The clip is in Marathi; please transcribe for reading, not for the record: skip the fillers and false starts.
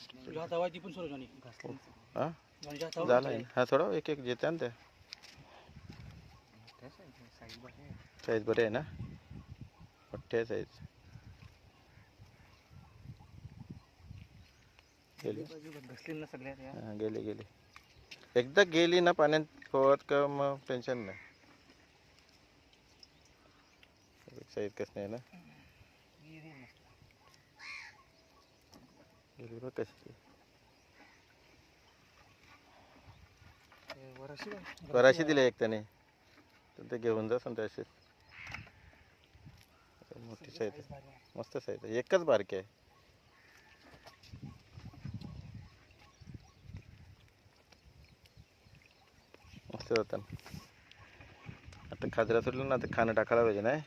ती पण सुरू झाली. हां झालं आहे हा थोडं एक एक जेते ना ते साईज बरे आहे ना मोठे साईज गेली घसली ना सगळ्यात या. हां गेली गेली एकदा गेली ना पाण्यात पोहत का मग टेन्शन नाही साईज कसं नाही ना गेली बघ कशी बराशी दिली एक त्याने तर ते घेऊन जा समजा असे मोठी साईज मस्त साईज आहे एकच बारकी आहे मस्त होतं आता खाजरा सुटलं ना आता खाणं टाकायला पाहिजे नाही